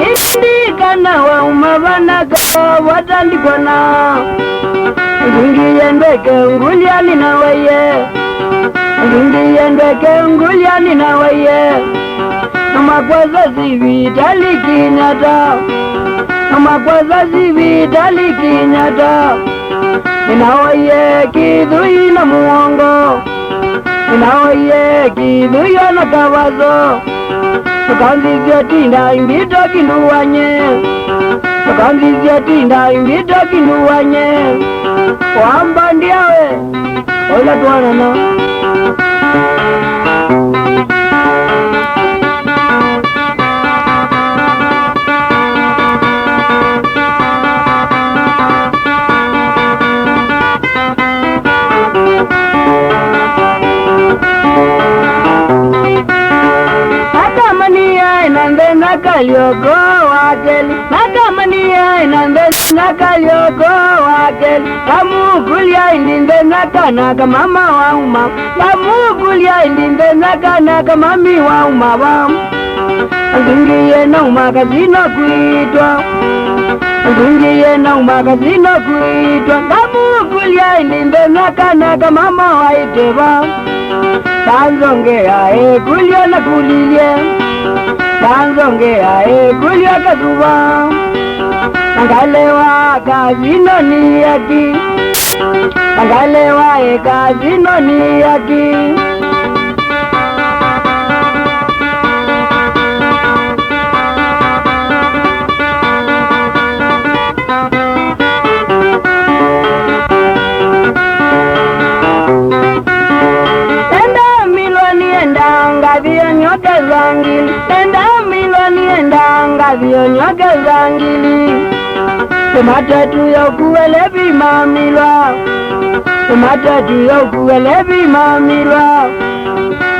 indikana wauma vanaka vatandikwana ndingiyendweke ngulyani nawaye ndingiyendweke ngulyani nawaye namakwaza zivitalikinyata namakwaza zivitalikinyata ninawaye kidhui na muongo ninawaye kidhui na kawazo tukanzizya tinda imbito kinduwanye tukanzizya tinda imbito kinduwanye wamba ndiawe oila tuwanana Nakalyogo wakeli nakamania inande nakalyogo wakeli kamukulia indinde nakanaka mama wauma kamukulia indinde nakanaka mami wauma wamu ndungiye naumaka zino kuitwa ndungiye naumaka zino kuitwa kamukulia indinde nakanaka mama waiteva tanzongea kulya na kulilye tanzongea kulya kazuba angalewa kazino ni yaki angalewa kazino ni yaki enda miloni enda ngavio nyoke zangili enda miloni enda ngavio nyoke zangili matatu ya kuelevi mamilwa matatu ya kuelevi mamilwa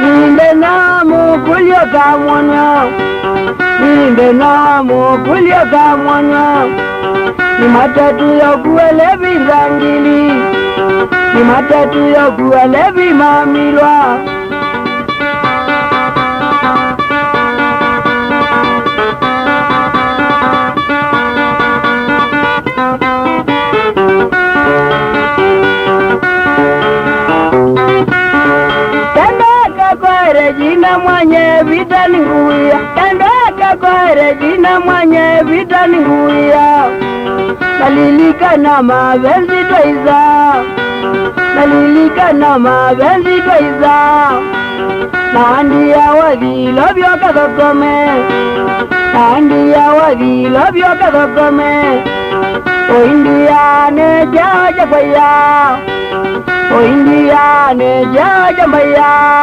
ninde namu kulyo kamwanya ninde namu kulyo kamwanya ni matatu ya kuelevi zangili ni matatu ya kuelevi mamilwa Regina mwenye vita ni nguya tandaka kwa Regina mwenye vita ni nguya nalilika na mapenzi twaiza nalilika na mapenzi twaiza naandia wavilo vyoka dhokome naandia wavilo vyoka dhokome oindiane jaja kwaya oindiane jaja mbaya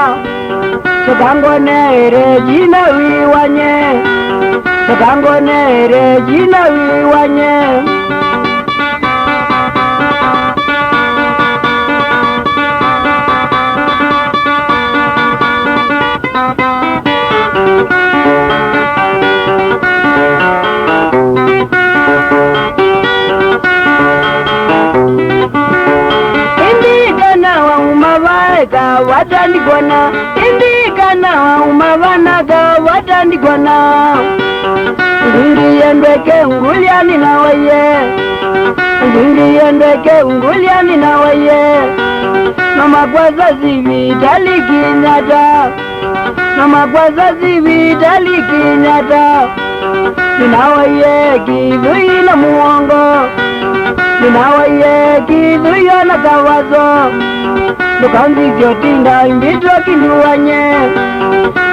Tukangone jina wiwanye Tukangone jina wiwanye Indikana wa umavaeka watandikwana Indikana wa umavanaga watandikwana Ndiyendweke ngulyani nawaye Ndiyendweke ngulyani nawaye Namakwaza zivitalikinyata Namakwaza zivitalikinyata Ninawaye kidhui na muongo Ninawaye kidhui na kawazo Tukanzizya tinda imbito kinduwanye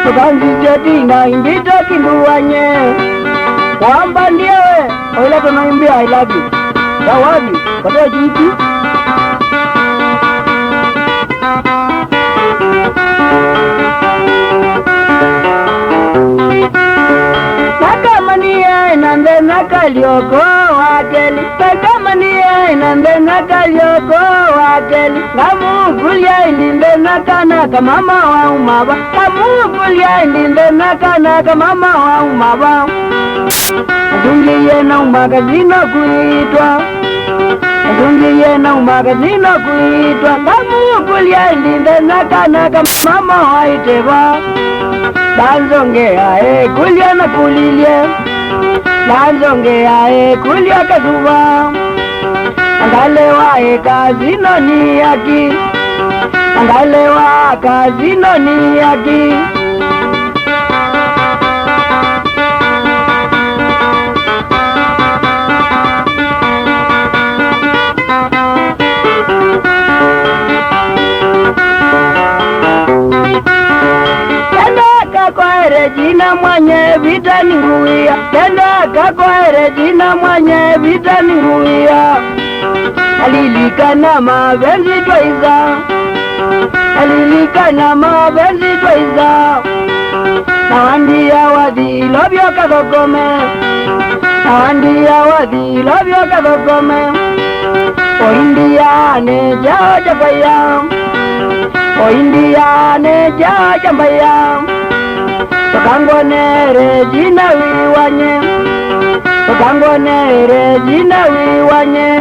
Tukanzizya tinda imbito kinduwanye Wamba ndiyewe oila tunaimbia I love you Kawabi katoa jinsi Nakamania inande nakalyoko wakeli Nakamania inande nakalyoko wakeli Kamukulia indinde nakanaka mama wa umaba Kamukulia indinde nakanaka mama wa umaba Ndungiye na umaka zino kuitwa Ndungiye na umaka zino kuitwa Kamukulia indinde nakanaka mama wa iteba Tanzongea kulya na kulilye lanzongeae kulia kazuva angalewae kazino ni yaki angalewa kazino ni yaki Jina mwenye vita ni nguia, tenda kakwere jina mwenye vita ni nguia. Alilikana mapenzi twaiza, alilikana mapenzi twaiza. Nawandia wadhilo vyo kathokome, nawandia wadhilo vyo kathokome. Oindiane jao chapaya, oindiane jao chapaya. Tokangonere jina wiwanye, tokangonere jina wiwanye.